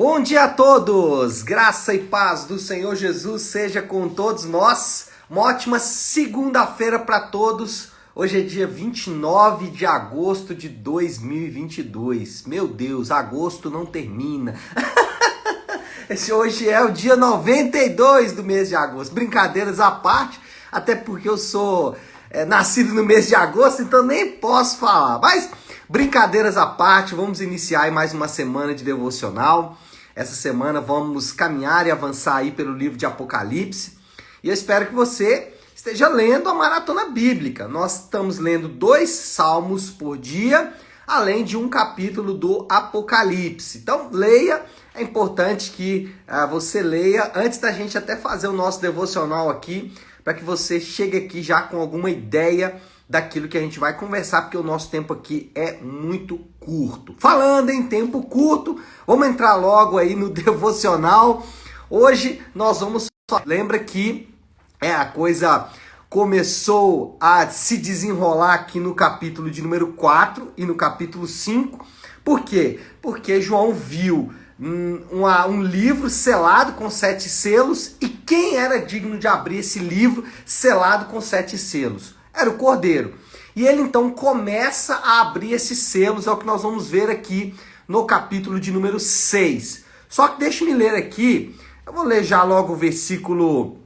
Bom dia a todos! Graça e paz do Senhor Jesus seja com todos nós. Uma ótima segunda-feira para todos. Hoje é dia 29 de agosto de 2022. Meu Deus, agosto não termina. Hoje é o dia 92 do mês de agosto. Brincadeiras à parte, até porque eu sou nascido no mês de agosto, então nem posso falar. Mas brincadeiras à parte, vamos iniciar aí mais uma semana de devocional. Essa semana vamos caminhar e avançar aí pelo livro de Apocalipse. E eu espero que você esteja lendo a maratona bíblica. Nós estamos lendo 2 salmos por dia, além de um capítulo do Apocalipse. Então, leia. É importante que você leia antes da gente até fazer o nosso devocional aqui, para que você chegue aqui já com alguma ideia daquilo que a gente vai conversar, porque o nosso tempo aqui é muito curto. Falando em tempo curto, vamos entrar logo aí no devocional. Hoje nós vamos... Lembra que a coisa começou a se desenrolar aqui no capítulo de número 4 e no capítulo 5. Por quê? Porque João viu um livro selado com 7 selos, e quem era digno de abrir esse livro selado com 7 selos? Era o Cordeiro. E ele então começa a abrir esses selos, é o que nós vamos ver aqui no capítulo de número 6. Só que deixe-me ler aqui, eu vou ler já logo o versículo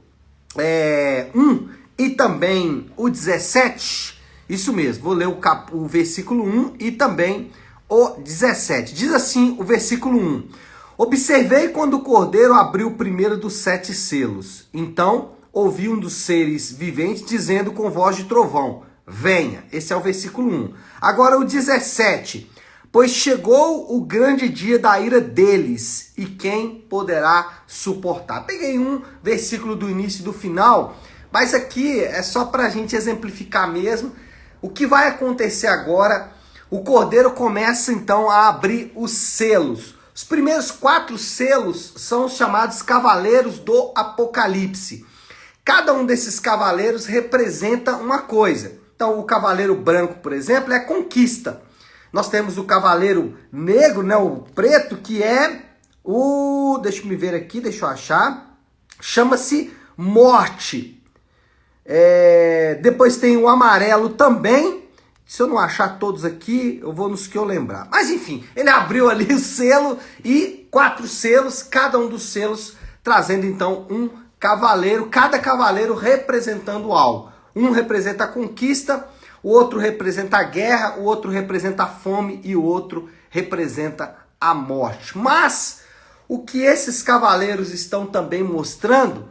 1 e também o 17. Isso mesmo, vou ler o versículo 1 e também o 17. Diz assim o versículo 1. Observei quando o Cordeiro abriu o primeiro dos 7 selos. Então ouvi um dos seres viventes dizendo com voz de trovão, venha. Esse é o versículo 1. Agora o 17. Pois chegou o grande dia da ira deles, e quem poderá suportar? Peguei um versículo do início e do final, mas aqui é só para a gente exemplificar mesmo. O que vai acontecer agora? O Cordeiro começa então a abrir os selos. Os primeiros 4 selos são os chamados cavaleiros do Apocalipse. Cada um desses cavaleiros representa uma coisa. Então, o cavaleiro branco, por exemplo, é conquista. Nós temos o cavaleiro negro, né, o preto, que é o... Deixa eu me ver aqui, deixa eu achar. Chama-se morte. Depois tem o amarelo também. Se eu não achar todos aqui, eu vou nos que eu lembrar. Mas enfim, ele abriu ali o selo e 4 selos, cada um dos selos trazendo então um cavaleiro, cada cavaleiro representando algo. Um representa a conquista, o outro representa a guerra, o outro representa a fome e o outro representa a morte. Mas o que esses cavaleiros estão também mostrando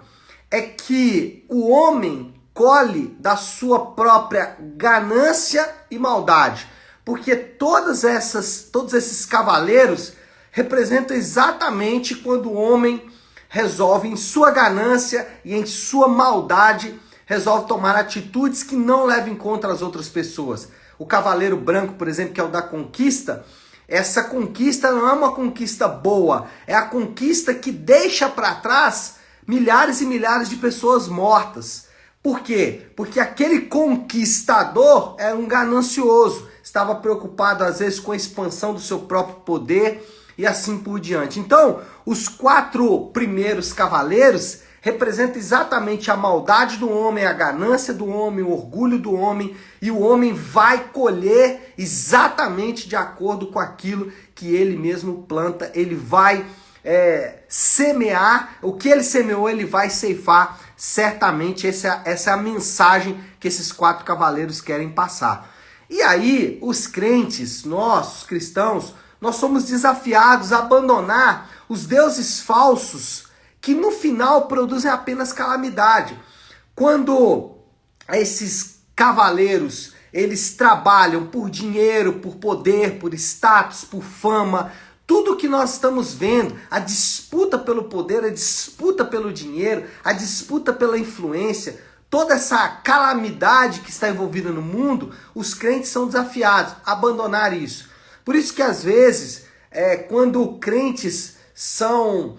é que o homem colhe da sua própria ganância e maldade, porque todos esses cavaleiros representam exatamente quando o homem resolve em sua ganância e em sua maldade, resolve tomar atitudes que não levam em conta as outras pessoas. O cavaleiro branco, por exemplo, que é o da conquista, essa conquista não é uma conquista boa, é a conquista que deixa para trás milhares e milhares de pessoas mortas. Por quê? Porque aquele conquistador era um ganancioso, estava preocupado às vezes com a expansão do seu próprio poder e assim por diante. Então, os 4 primeiros cavaleiros representam exatamente a maldade do homem, a ganância do homem, o orgulho do homem, e o homem vai colher exatamente de acordo com aquilo que ele mesmo planta. Ele vai semear, o que ele semeou ele vai ceifar. Certamente essa é a mensagem que esses 4 cavaleiros querem passar. E aí, os crentes, nós, os cristãos, nós somos desafiados a abandonar os deuses falsos que no final produzem apenas calamidade. Quando esses cavaleiros, eles trabalham por dinheiro, por poder, por status, por fama, tudo que nós estamos vendo, a disputa pelo poder, a disputa pelo dinheiro, a disputa pela influência, toda essa calamidade que está envolvida no mundo, os crentes são desafiados a abandonar isso. Por isso que às vezes, quando crentes são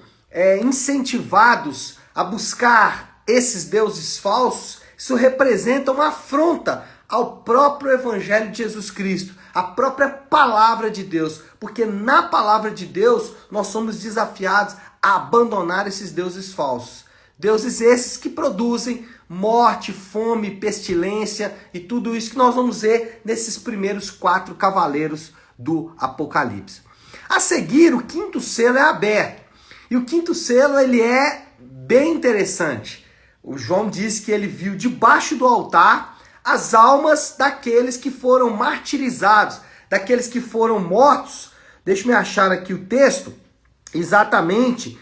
incentivados a buscar esses deuses falsos, isso representa uma afronta ao próprio Evangelho de Jesus Cristo, a própria palavra de Deus, porque na palavra de Deus nós somos desafiados a abandonar esses deuses falsos. Deuses esses que produzem morte, fome, pestilência e tudo isso que nós vamos ver nesses primeiros 4 cavaleiros do Apocalipse. A seguir, o 5º selo é aberto. E o 5º selo ele é bem interessante. O João diz que ele viu debaixo do altar as almas daqueles que foram martirizados, daqueles que foram mortos. Deixa eu achar aqui o texto, exatamente,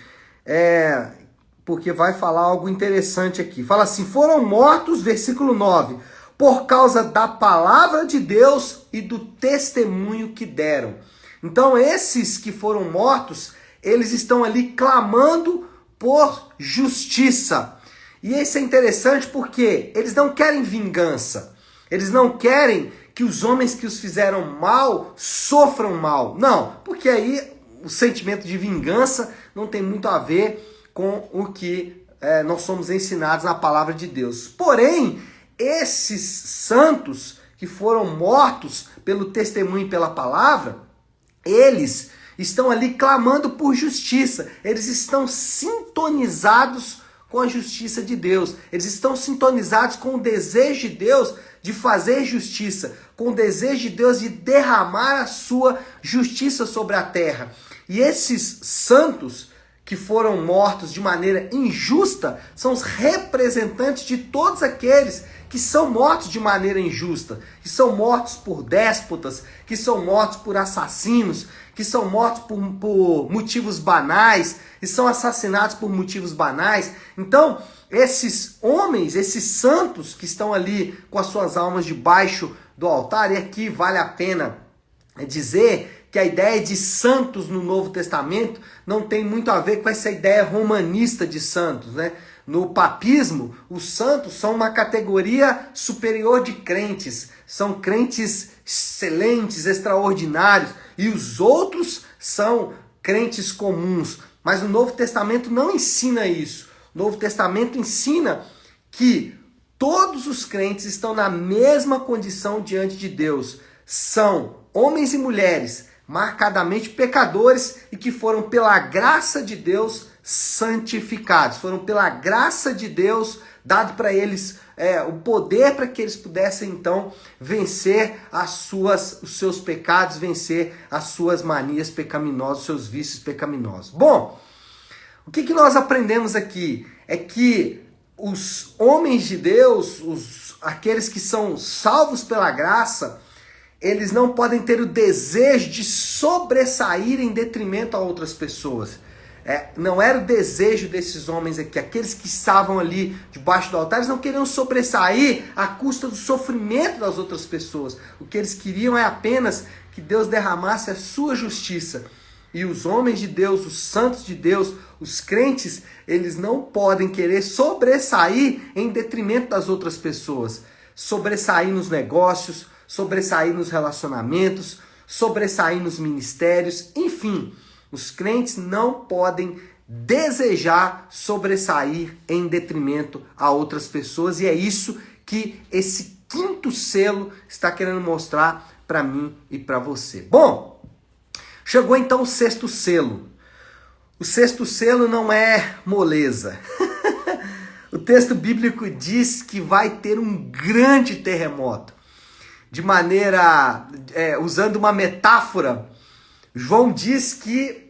porque vai falar algo interessante aqui. Fala assim, foram mortos, versículo 9, por causa da palavra de Deus e do testemunho que deram. Então esses que foram mortos, eles estão ali clamando por justiça. E isso é interessante porque eles não querem vingança. Eles não querem que os homens que os fizeram mal sofram mal. Não, porque aí o sentimento de vingança não tem muito a ver com o que nós somos ensinados na palavra de Deus. Porém, esses santos que foram mortos pelo testemunho e pela palavra, eles estão ali clamando por justiça. Eles estão sintonizados com a justiça de Deus. Eles estão sintonizados com o desejo de Deus de fazer justiça, com o desejo de Deus de derramar a sua justiça sobre a terra. E esses santos que foram mortos de maneira injusta são os representantes de todos aqueles que são mortos de maneira injusta, que são mortos por déspotas, que são mortos por assassinos, que são mortos por motivos banais, e são assassinados por motivos banais. Então, esses homens, esses santos que estão ali com as suas almas debaixo do altar, e aqui vale a pena dizer que a ideia de santos no Novo Testamento não tem muito a ver com essa ideia romanista de santos, né? No papismo, os santos são uma categoria superior de crentes, são crentes excelentes, extraordinários, e os outros são crentes comuns. Mas o Novo Testamento não ensina isso. O Novo Testamento ensina que todos os crentes estão na mesma condição diante de Deus. São homens e mulheres marcadamente pecadores e que foram pela graça de Deus santificados, foram pela graça de Deus dado para eles o poder para que eles pudessem então vencer os seus pecados, vencer as suas manias pecaminosas, os seus vícios pecaminosos. Bom, o que nós aprendemos aqui é que os homens de Deus, aqueles que são salvos pela graça, eles não podem ter o desejo de sobressair em detrimento a outras pessoas. Não era o desejo desses homens aqui, aqueles que estavam ali debaixo do altar, eles não queriam sobressair à custa do sofrimento das outras pessoas. O que eles queriam é apenas que Deus derramasse a sua justiça. E os homens de Deus, os santos de Deus, os crentes, eles não podem querer sobressair em detrimento das outras pessoas. Sobressair nos negócios, sobressair nos relacionamentos, sobressair nos ministérios, enfim. Os crentes não podem desejar sobressair em detrimento a outras pessoas, e é isso que esse 5º selo está querendo mostrar para mim e para você. Bom, chegou então o 6º selo. O 6º selo não é moleza. O texto bíblico diz que vai ter um grande terremoto. De maneira, usando uma metáfora, João diz que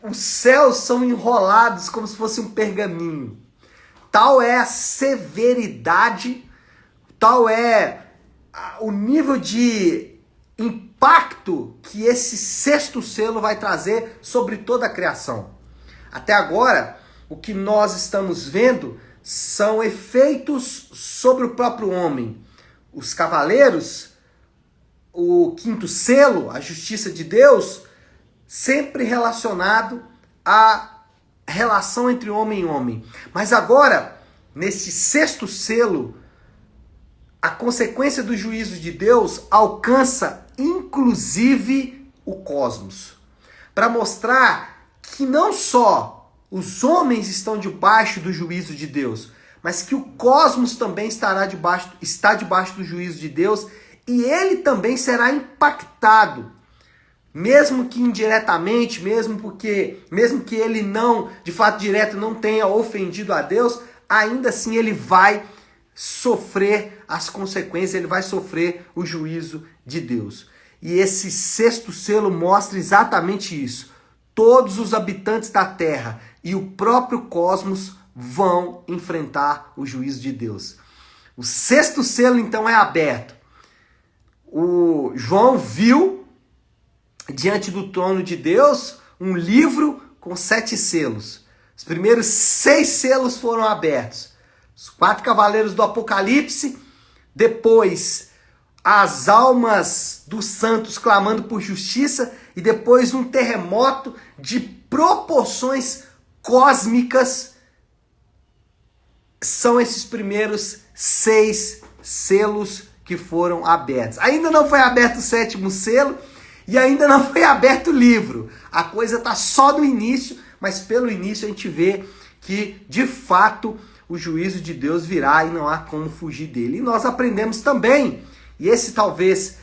os céus são enrolados como se fosse um pergaminho. Tal é a severidade, tal é o nível de impacto que esse 6º selo vai trazer sobre toda a criação. Até agora, o que nós estamos vendo são efeitos sobre o próprio homem. Os cavaleiros, o 5º selo, a justiça de Deus, sempre relacionado à relação entre homem e homem. Mas agora, nesse 6º selo, a consequência do juízo de Deus alcança inclusive o cosmos. Para mostrar que não só os homens estão debaixo do juízo de Deus, mas que o cosmos também está debaixo do juízo de Deus, e ele também será impactado, mesmo que indiretamente, mesmo que ele não, de fato direto, não tenha ofendido a Deus, ainda assim ele vai sofrer as consequências, ele vai sofrer o juízo de Deus. E esse sexto selo mostra exatamente isso. Todos os habitantes da Terra e o próprio cosmos vão enfrentar o juízo de Deus. O sexto selo então é aberto. O João viu diante do trono de Deus um livro com 7 selos. Os primeiros 6 selos foram abertos. Os 4 cavaleiros do Apocalipse, depois as almas dos santos clamando por justiça e depois um terremoto de proporções cósmicas. São esses primeiros 6 selos que foram abertos. Ainda não foi aberto o 7º selo e ainda não foi aberto o livro. A coisa está só no início, mas pelo início a gente vê que, de fato, o juízo de Deus virá e não há como fugir dele. E nós aprendemos também, e esse talvez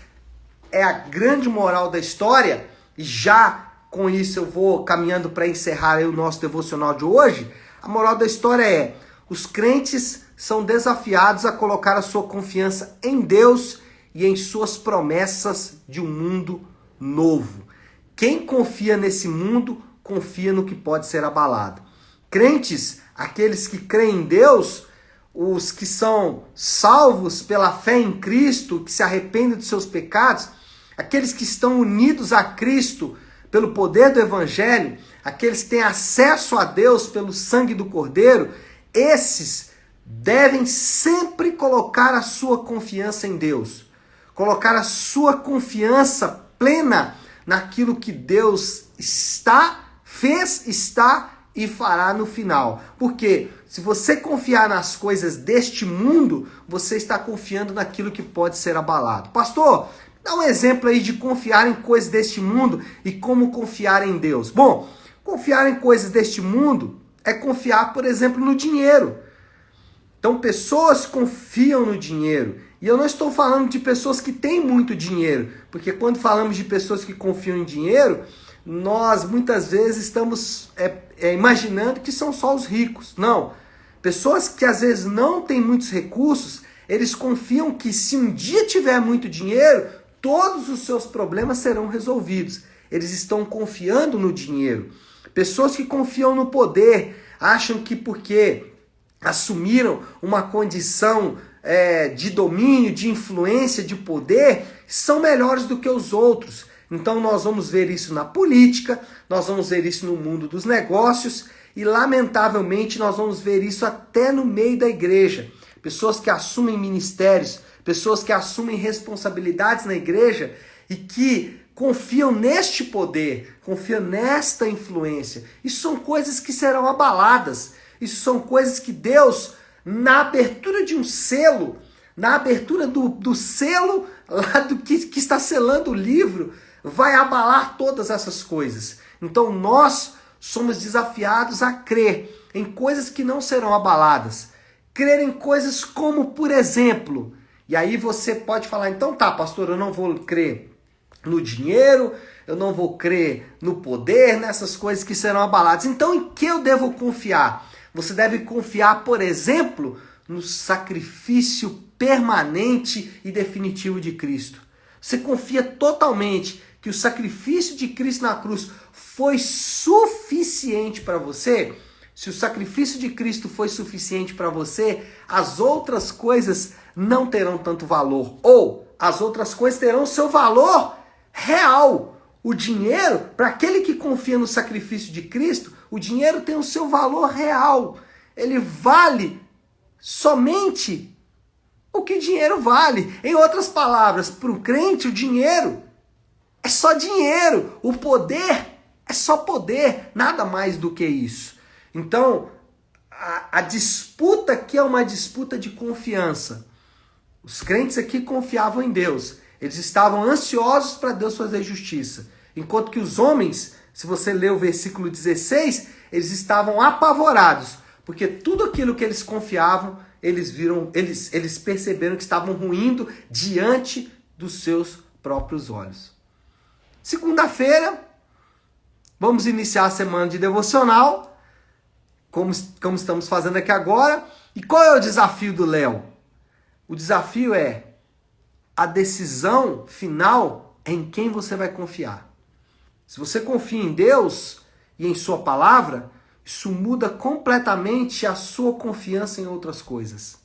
é a grande moral da história, e já com isso eu vou caminhando para encerrar aí o nosso devocional de hoje. A moral da história é: os crentes são desafiados a colocar a sua confiança em Deus e em suas promessas de um mundo novo. Quem confia nesse mundo, confia no que pode ser abalado. Crentes, aqueles que creem em Deus, os que são salvos pela fé em Cristo, que se arrependem dos seus pecados, aqueles que estão unidos a Cristo pelo poder do Evangelho, aqueles que têm acesso a Deus pelo sangue do Cordeiro, esses devem sempre colocar a sua confiança em Deus, colocar a sua confiança plena naquilo que Deus fez, está e fará no final. Porque se você confiar nas coisas deste mundo, você está confiando naquilo que pode ser abalado. Pastor, dá um exemplo aí de confiar em coisas deste mundo e como confiar em Deus. Bom, confiar em coisas deste mundo é confiar, por exemplo, no dinheiro. Então, pessoas confiam no dinheiro. E eu não estou falando de pessoas que têm muito dinheiro, porque quando falamos de pessoas que confiam em dinheiro, nós muitas vezes estamos imaginando que são só os ricos. Não. Pessoas que às vezes não têm muitos recursos, eles confiam que se um dia tiver muito dinheiro, todos os seus problemas serão resolvidos. Eles estão confiando no dinheiro. Pessoas que confiam no poder, acham que porque assumiram uma condição de domínio, de influência, de poder, são melhores do que os outros. Então nós vamos ver isso na política, nós vamos ver isso no mundo dos negócios e, lamentavelmente, nós vamos ver isso até no meio da igreja. Pessoas que assumem ministérios, pessoas que assumem responsabilidades na igreja e que confiam neste poder, confiam nesta influência. Isso são coisas que serão abaladas. Isso são coisas que Deus, na abertura de um selo, na abertura do selo lá do que está selando o livro, vai abalar todas essas coisas. Então nós somos desafiados a crer em coisas que não serão abaladas. Crer em coisas como, por exemplo, e aí você pode falar, então tá, pastor, eu não vou crer no dinheiro, eu não vou crer no poder, nessas coisas que serão abaladas. Então em que eu devo confiar? Você deve confiar, por exemplo, no sacrifício permanente e definitivo de Cristo. Você confia totalmente que o sacrifício de Cristo na cruz foi suficiente para você? Se o sacrifício de Cristo foi suficiente para você, as outras coisas não terão tanto valor. Ou as outras coisas terão seu valor real. O dinheiro, para aquele que confia no sacrifício de Cristo, o dinheiro tem o seu valor real. Ele vale somente o que dinheiro vale. Em outras palavras, para o crente, o dinheiro é só dinheiro. O poder é só poder, nada mais do que isso. Então, a disputa aqui é uma disputa de confiança. Os crentes aqui confiavam em Deus. Eles estavam ansiosos para Deus fazer justiça. Enquanto que os homens, se você ler o versículo 16, eles estavam apavorados, porque tudo aquilo que eles confiavam, eles perceberam que estavam ruindo diante dos seus próprios olhos. Segunda-feira, vamos iniciar a semana de devocional, como estamos fazendo aqui agora. E qual é o desafio do Léo? O desafio é a decisão final em quem você vai confiar. Se você confia em Deus e em sua palavra, isso muda completamente a sua confiança em outras coisas.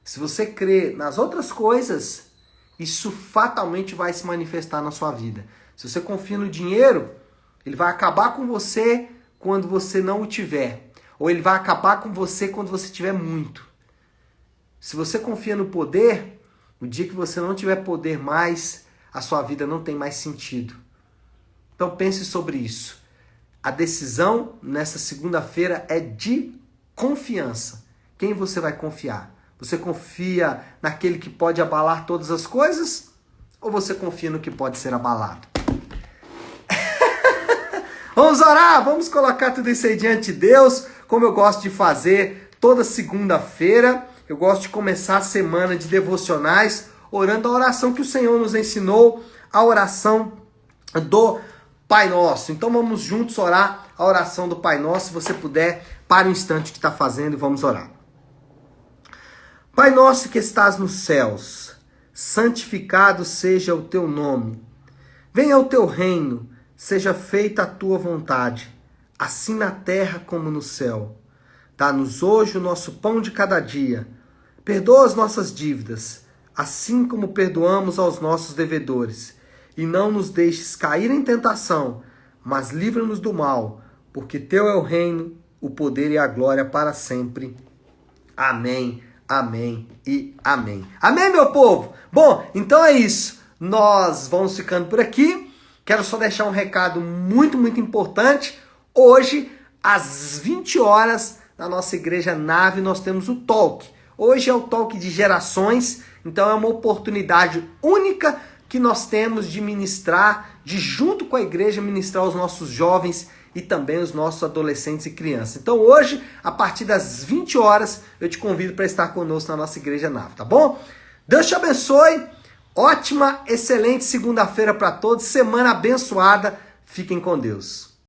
Se você crê nas outras coisas, isso fatalmente vai se manifestar na sua vida. Se você confia no dinheiro, ele vai acabar com você quando você não o tiver. Ou ele vai acabar com você quando você tiver muito. Se você confia no poder, no dia que você não tiver poder mais, a sua vida não tem mais sentido. Então pense sobre isso. A decisão nessa segunda-feira é de confiança. Quem você vai confiar? Você confia naquele que pode abalar todas as coisas? Ou você confia no que pode ser abalado? Vamos orar, vamos colocar tudo isso aí diante de Deus, como eu gosto de fazer toda segunda-feira. Eu gosto de começar a semana de devocionais orando a oração que o Senhor nos ensinou, a oração do Pai Nosso. Então vamos juntos orar a oração do Pai Nosso. Se você puder, pare um instante o que está fazendo e vamos orar. Pai nosso que estás nos céus, santificado seja o teu nome. Venha o teu reino, seja feita a tua vontade, assim na terra como no céu. Dá-nos hoje o nosso pão de cada dia. Perdoa as nossas dívidas, assim como perdoamos aos nossos devedores. E não nos deixes cair em tentação, mas livra-nos do mal, porque teu é o reino, o poder e a glória para sempre. Amém, amém e amém. Amém, meu povo? Bom, então é isso. Nós vamos ficando por aqui. Quero só deixar um recado muito, muito importante. Hoje, às 20 horas, na nossa igreja Nave, nós temos o Talk. Hoje é o Talk de gerações, então é uma oportunidade única que nós temos de ministrar, de junto com a igreja ministrar os nossos jovens e também os nossos adolescentes e crianças. Então hoje, a partir das 20 horas, eu te convido para estar conosco na nossa igreja Nave, tá bom? Deus te abençoe, ótima, excelente segunda-feira para todos, semana abençoada, fiquem com Deus.